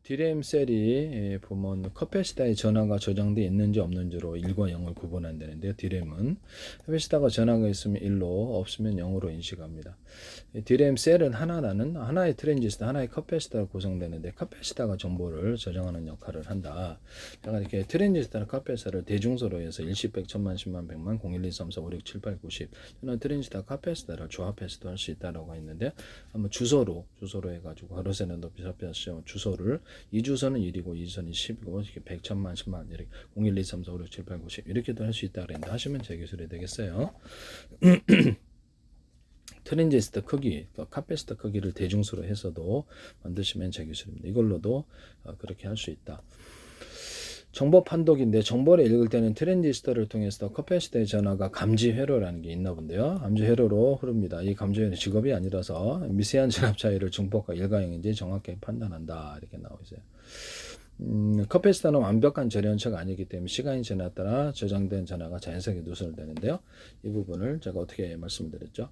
D램 셀이 보면 커패시터에 전화가 저장되어 있는지 없는지로 1과 0을 구분한다는데요. D램은 커패시터가 전화가 있으면 1로 없으면 0으로 인식합니다. D램 셀은 하나의 트랜지스터, 하나의 커패시터가 구성되는데 커패시터가 정보를 저장하는 역할을 한다. 제가 이렇게 트랜지스터나 커패시터를 대중소로 해서 1십, 100, 1000만, 10만, 100만, 0, 1, 2, 3, 4, 5, 6, 7, 8, 9, 10 저는 트랜지스터 커패시터를 조합해서도 할 수 있다고 했는데 한번 주소로 해가지고 가로세는 높이 삽변시험 주소를 이 주소는 1이고 이 주소는 10이고 이렇게 100, 1000만, 10만 이렇게 0, 1, 2, 3, 4, 5, 6, 7, 8, 9, 10 이렇게도 할 수 있다 그랬는데 하시면 제 기술이 되겠어요. 트랜지스터 크기, 카패시터 크기를 대중수로 해서도 만드시면 제 기술입니다. 이걸로도 그렇게 할 수 있다. 정보 판독인데 정보를 읽을 때는 트랜지스터를 통해서 커패시터의 전하가 감지 회로라는 게 있나 본데요. 감지 회로로 흐릅니다. 이 감지 회로 직업이 아니라서 미세한 전압 차이를 중폭과 일가형인지 정확하게 판단한다. 이렇게 나오고 있어요. 커패시터는 완벽한 절연체가 아니기 때문에 시간이 지나에 따라 저장된 전하가 자연스럽게 누설되는데요. 이 부분을 제가 어떻게 말씀드렸죠?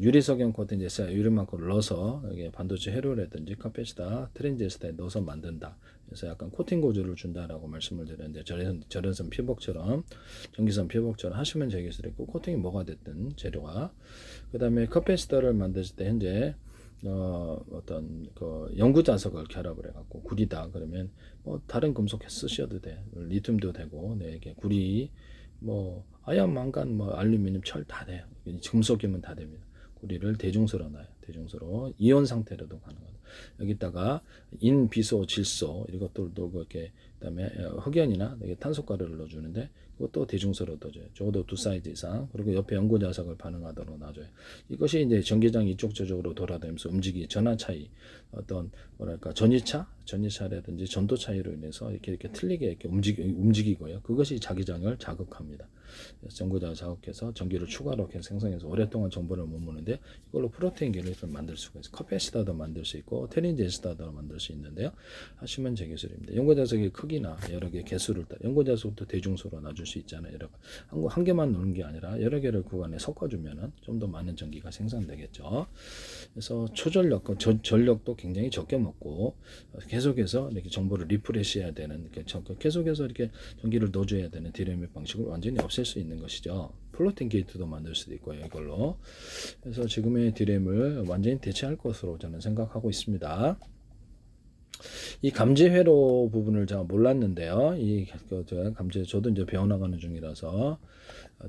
유리석영 코팅제에서 유리만큼 넣어서 이게 반도체 회로라든지 커패시터 트랜지스터에 넣어서 만든다. 그래서 약간 코팅 고주를 준다라고 말씀을 드렸는데 절연선 피복처럼 전기선 피복처럼 하시면 되겠어요. 코팅이 뭐가 됐든 재료가 그 다음에 커패시터를 만드실 때 현재 어떤 그 연구 자석을 결합을 해갖고 구리다 그러면 뭐 다른 금속 쓰셔도 돼. 리튬도 되고, 네, 이게 구리, 뭐 아연, 망간, 뭐 알루미늄, 철 다 돼요. 금속이면 다 됩니다. 구리를 대중소로 놔요. 대중소로 이온 상태로도 가능하다. 여기다가 인, 비소, 질소 이것들도 그렇게 그다음에 흑연이나 탄소가루를 넣어주는데 그것도 대중소로 넣어줘요. 적어도 2사이즈 이상. 그리고 옆에 연고 자석을 반응하도록 놔줘요. 이것이 이제 전기장이 이쪽 저쪽으로 돌아다니면서 전화 차이, 어떤 뭐랄까 전이차라든지 전도 차이로 인해서 이렇게 틀리게 이렇게 움직이고요. 그것이 자기장을 자극합니다. 전구장을 자극해서 전기를 추가로 생성해서 오랫동안 정보를 머무는데 이걸로 프로테인 계를 만들 수가 있어요. 커패시터도 만들 수 있고 트랜지스터도 만들 수 있는데요. 하시면 제 기술입니다. 연고자석의 크기나 여러 개 개수를 연고자석도 대중소로 놔줄 수 있잖아요. 한 개만 넣는 게 아니라 여러 개를 구간에 섞어주면은 좀 더 많은 전기가 생산되겠죠. 그래서 초전력, 전력도 굉장히 적게 먹고 계속해서 이렇게 정보를 리프레시해야 되는 계속해서 이렇게 전기를 넣어줘야 되는 디램의 방식을 완전히 없앨 수 있는 것이죠. 플로팅 게이트도 만들 수도 있고요. 이걸로. 그래서 지금의 디램을 완전히 대체할 것으로 저는 생각하고 있습니다. 이 감지 회로 부분을 제가 몰랐는데요. 제가 저도 이제 배워나가는 중이라서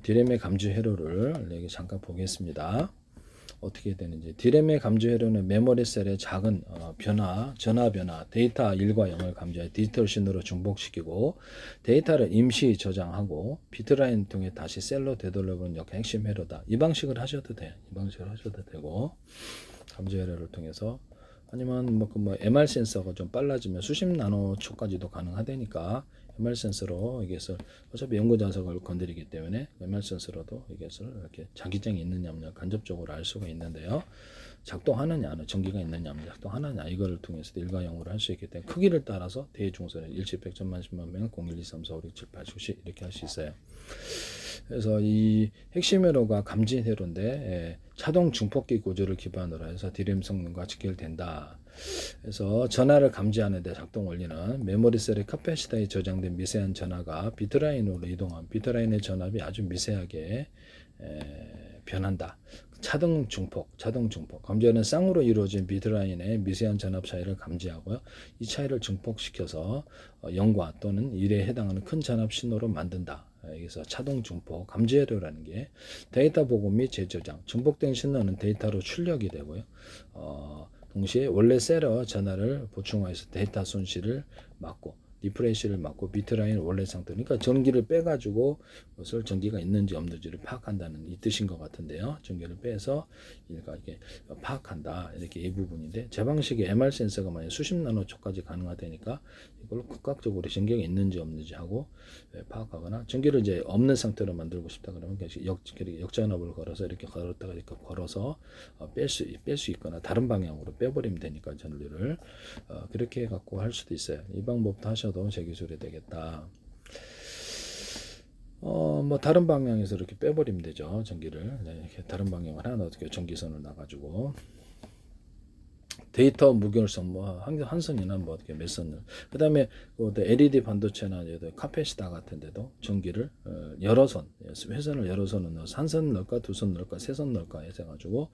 디램의 감지 회로를 잠깐 보겠습니다. 어떻게 되는지. 디램의 감지 회로는 메모리 셀의 작은 전화 변화, 데이터 1과 0을 감지하여 디지털 신호로 중복시키고 데이터를 임시 저장하고 비트라인 통해 다시 셀로 되돌려보는 역할 핵심 회로다. 이 방식을 하셔도 돼요. 이 방식을 하셔도 되고 감지 회로를 통해서 아니면 MR 센서가 좀 빨라지면 수십 나노초까지도 가능하다니까 MR 센서로 이것을 어차피 연고 자석을 건드리기 때문에 MR 센서로도 이것을 이렇게 자기장이 있느냐 없느냐 간접적으로 알 수가 있는데요. 작동하느냐, 전기가 있느냐, 작동하느냐 이걸 통해서 1과 0으로 할 수 있기 때문에 크기를 따라서 대중소는 1십, 100, 1000만, 10만 명, 0, 1, 2, 3, 4, 5, 6, 7, 8, 9, 10 이렇게 할 수 있어요. 그래서 이 핵심 회로가 감지 회로인데 자동 중폭기 구조를 기반으로 해서 디램 성능과 직결된다. 그래서 전하를 감지하는 데 작동 원리는 메모리 셀의 카패시터에 저장된 미세한 전하가 비트라인으로 이동한 비트라인의 전압이 아주 미세하게 변한다. 자동 중폭. 감지하는 쌍으로 이루어진 비트라인의 미세한 전압 차이를 감지하고요. 이 차이를 중폭시켜서 0과 또는 1에 해당하는 큰 전압 신호로 만든다. 여기서 자동 중폭, 감지회로라는 게 데이터 보고 및 재저장, 중폭된 신호는 데이터로 출력이 되고요. 동시에 원래 셋러 전화를 보충해서 데이터 손실을 막고 리프레시를 막고 비트라인 원래 상태 그러니까 전기를 빼가지고 그것을 전기가 있는지 없는지를 파악한다는 이 뜻인 것 같은데요. 전기를 빼서 이렇게 파악한다 이렇게 이 부분인데 제 방식의 MR 센서가 만약 수십 나노초까지 가능하다니까 이걸로 극각적으로 전기가 있는지 없는지 하고 파악하거나 전기를 이제 없는 상태로 만들고 싶다 그러면 역전압을 걸어서 이렇게 걸었다가 이렇게 걸어서 뺄 수 있거나 다른 방향으로 빼버리면 되니까 전류를 그렇게 해갖고 할 수도 있어요. 이 방법도 하셔도 제 기술이 되겠다. 뭐 다른 방향에서 이렇게 빼버리면 되죠. 전기를 이렇게 다른 방향을 하나 어떻게 전기선을 놔가지고 데이터 무결성 뭐 한선이나 뭐 어떻게 몇 선을 그다음에 그 LED 반도체나 카페시타 같은데도 전기를 여러 선 회선을 여러 선을 넣어서 한 선 넣을까 두 선 넣을까 세 선 넣을까 해서 가지고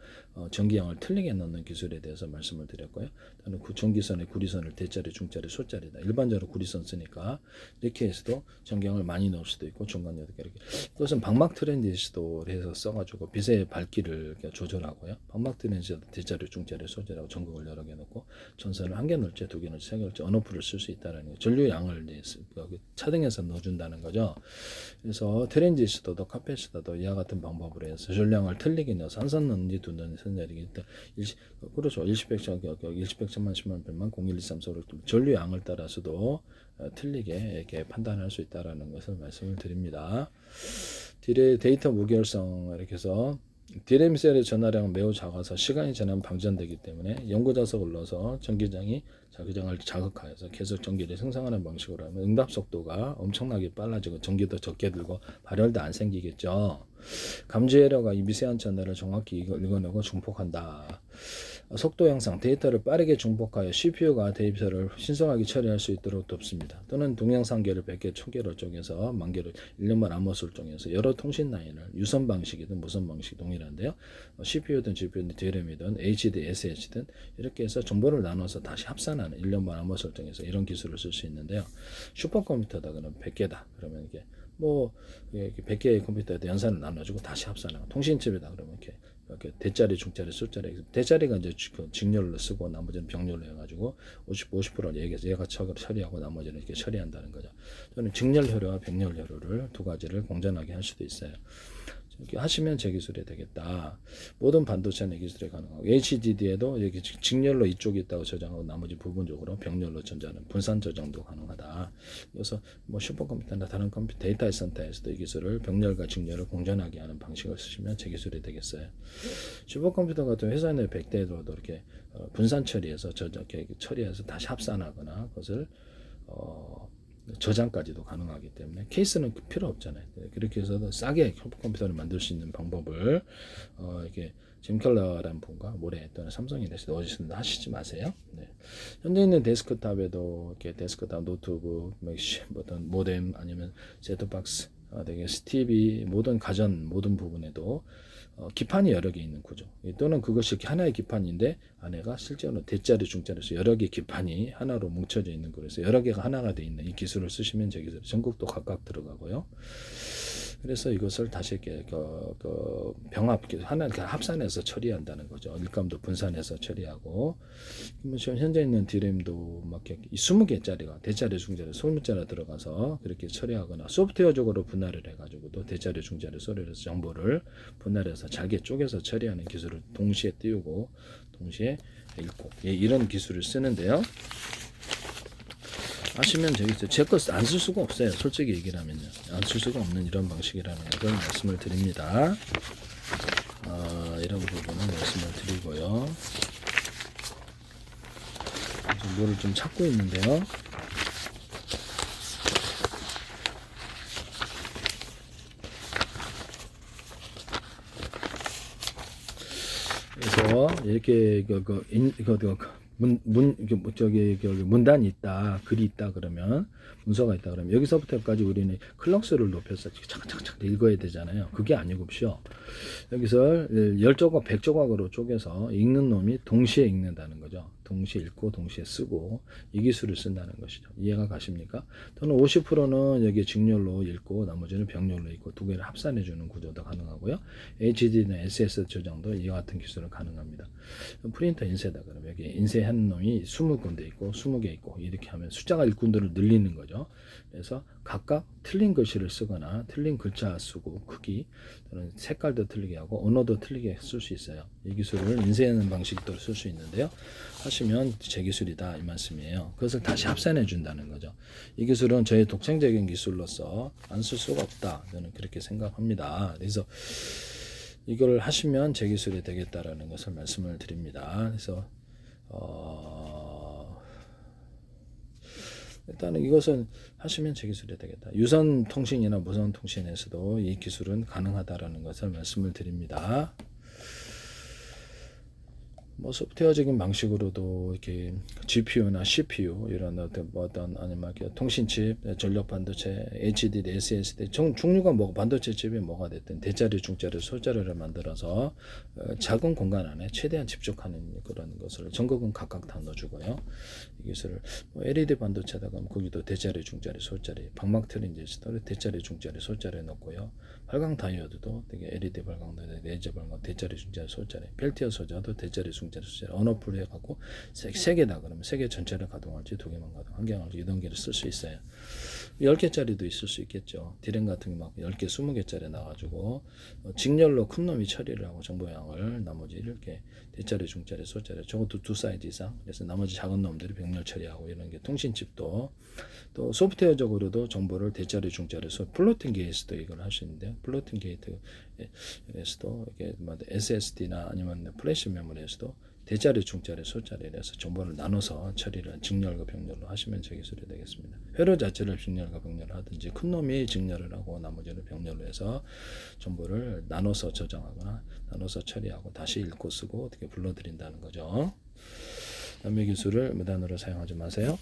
전기양을 틀리게 넣는 기술에 대해서 말씀을 드렸고요. 저는 전기선의 구리선을 대짜리, 중짜리, 소짜리다. 일반적으로 구리선 쓰니까 이렇게 해서도 전기양을 많이 넣을 수도 있고 중간 이렇게 이것은 방막 트랜지스터를 해서 써가지고 빛의 밝기를 조절하고요. 방막 트랜지스터 대짜리, 중짜리, 소짜리하고 전극을 여러 개 넣고 전선을 한 개 넣을지 두 개 넣을지 세 개 넣을지 언어프를 쓸 수 있다는 거예요. 전류양을 차등해서 넣어준다는 거죠. 그래서 트랜지스터도 카패시터도 이와 같은 방법으로 해서 전류양을 틀리게 넣어서 한 선 넣는지 두 선 넣는지 그렇죠. 일시백천, 일시백천만, 십만, 백만, 0, 1, 2, 3, 4, 5, 6 전류양을 따라서도 틀리게 이렇게 판단할 수 있다는 것을 말씀을 드립니다. 데이터 무결성 이렇게 해서 DRAM 셀의 전화량은 매우 작아서 시간이 지나면 방전되기 때문에 연구자석을 넣어서 전기장이 자기장을 자극하여서 계속 전기를 생성하는 방식으로 하면 응답 속도가 엄청나게 빨라지고 전기도 적게 들고 발열도 안 생기겠죠. 감지애러가 이 미세한 전달을 정확히 읽어내고 중폭한다. 속도 향상, 데이터를 빠르게 중폭하여 CPU가 데이터를 신속하게 처리할 수 있도록 돕습니다. 또는 동영상계를 100개, 1000개로 쪼개서 만개로 1년만 암호수를 쪼개서 여러 통신 라인을 유선 방식이든 무선 방식 동일한데요. CPU든 GPU든 DRAM이든 HD, SH든 이렇게 해서 정보를 나눠서 다시 합산하는 1년만 암호 설정해서 이런 기술을 쓸 수 있는데요. 슈퍼컴퓨터다 그러면 100개다. 그러면 이게 뭐 100개의 컴퓨터에다 연산을 나눠주고 다시 합산하고 통신칩이다 그러면 이렇게 대짜리, 중짜리, 소짜리 대짜리가 이제 직렬로 쓰고 나머지는 병렬로 해가지고 50%를 얘가 처리하고 나머지는 이렇게 처리한다는 거죠. 저는 직렬 혈류와 병렬 혈류를 두 가지를 공존하게 할 수도 있어요. 이렇게 하시면 제 기술이 되겠다. 모든 반도체는 기술이 가능하고 HDD에도 이렇게 직렬로 이쪽이 있다고 저장하고 나머지 부분적으로 병렬로 전자는 분산 저장도 가능하다. 그래서 뭐 슈퍼컴퓨터나 다른 컴퓨터 데이터 센터에서도 이 기술을 병렬과 직렬을 공존하게 하는 방식을 쓰시면 제 기술이 되겠어요. 슈퍼컴퓨터 같은 회사 내 100대에도 이렇게 분산 처리해서 이렇게 처리해서 다시 합산하거나 그것을 저장까지도 가능하기 때문에 케이스는 필요 없잖아요. 그렇게 해서 싸게 컴퓨터를 만들 수 있는 방법을 이렇게 짐 켈러라는 분과 모레 또는 삼성에 대해서 어디서든 하시지 마세요. 네. 현재 있는 데스크탑에도 이렇게 데스크탑 노트북, 어떤 모뎀 아니면 셋톱박스, 되게 TV 모든 가전 모든 부분에도 기판이 여러 개 있는 구조 또는 그것이 하나의 기판인데 안에가 실제로 대짜리 중짜리에서 여러 개 기판이 하나로 뭉쳐져 있는 거라서 여러 개가 하나가 돼 있는 이 기술을 쓰시면 제 기술 전극도 각각 들어가고요. 그래서 이것을 다시 이렇게 병합 하나 합산해서 처리한다는 거죠. 일감도 분산해서 처리하고 지금 현재 있는 DRAM도 막 20개짜리가 대짜리 중짜리 20자리 들어가서 그렇게 처리하거나 소프트웨어적으로 분할을 해가지고 또 대짜리 중짜리 소리를 정보를 분할해서 잘게 쪼개서 처리하는 기술을 동시에 띄우고 동시에 읽고 이런 기술을 쓰는데요. 하시면 되겠죠. 제 거 안 쓸 수가 없어요. 솔직히 얘기를 하면요. 안 쓸 수가 없는 이런 방식이라는 걸 말씀을 드립니다. 이런 부분은 말씀을 드리고요. 뭐를 좀 찾고 있는데요. 그래서 이렇게 문단이 있다, 글이 있다 그러면 문서가 있다 그러면 여기서부터까지 우리는 클럭수를 높여서 착착착 읽어야 되잖아요. 그게 아니고요. 여기서 10조각, 100조각으로 쪼개서 읽는 놈이 동시에 읽는다는 거죠. 동시에 읽고 동시에 쓰고 이 기술을 쓴다는 것이죠. 이해가 가십니까? 또는 50%는 여기 직렬로 읽고 나머지는 병렬로 읽고 두 개를 합산해 주는 구조도 가능하고요. HD나 SS 저장도 이와 같은 기술은 가능합니다. 프린터 인쇄다 그러면 여기 인쇄한 놈이 20군데 있고 20개 있고 이렇게 하면 숫자가 일꾼들을 늘리는 거죠. 그래서 각각 틀린 글씨를 쓰거나 틀린 글자 쓰고 크기 또는 색깔도 틀리게 하고 언어도 틀리게 쓸 수 있어요. 이 기술을 인쇄하는 방식도 쓸 수 있는데요. 하시면 제 기술이다 이 말씀이에요. 그것을 다시 합산해 준다는 거죠. 이 기술은 저의 독창적인 기술로서 안 쓸 수가 없다. 저는 그렇게 생각합니다. 그래서 이걸 하시면 제 기술이 되겠다라는 것을 말씀을 드립니다. 그래서 일단은 이것은 하시면 제 기술이 되겠다. 유선 통신이나 무선 통신에서도 이 기술은 가능하다라는 것을 말씀을 드립니다. 뭐 소프트웨어적인 방식으로도 이렇게 GPU나 CPU 이런 어떤 아니면 통신칩, 전력 반도체, HDD, SSD 종류가 뭐 반도체 칩이 뭐가 됐든 대자리, 중자리, 소자리를 만들어서 작은 공간 안에 최대한 집중하는 그런 것을 전극은 각각 다 넣어주고요. 이 기술을 뭐 LED 반도체다가 거기도 대자리, 중자리, 소자리, 방막 트랜지스터를 대자리, 중자리, 소자리에 넣고요. 발광 다이오드도 되게 LED 발광 다이오드, 레이저 발광 대자리, 중자리, 소자리, 펠티어 소자도 대자리, 중자리, 소자리 언어풀 해갖고 세 개다 그러면 세 개 전체를 가동할지 두 개만 가동, 한 개만 이동기를 쓸 수 있어요. 10개짜리도 있을 수 있겠죠. 디램 같은 게 막 10개, 20개짜리 나가지고 직렬로 큰 놈이 처리를 하고 정보양을 나머지 이렇게 대자리, 중자리, 소자리 저것도 두 사이즈 이상. 그래서 나머지 작은 놈들이 병렬 처리하고 이런 게 통신칩도 또 소프트웨어적으로도 정보를 대자리, 중자리, 플로팅 게이트도 이걸 할 수 있는데요. 플로팅 게이트에서도 이게 뭐 SSD나 아니면 플래시 메모리에서도 대자리, 중자리, 소자리에서 정보를 나눠서 처리를 직렬과 병렬로 하시면 제 기술이 되겠습니다. 회로 자체를 직렬과 병렬을 하든지 큰 놈이 직렬을 하고 나머지를 병렬로 해서 정보를 나눠서 저장하거나 나눠서 처리하고 다시 읽고 쓰고 어떻게 불러드린다는 거죠. 남의 기술을 무단으로 사용하지 마세요.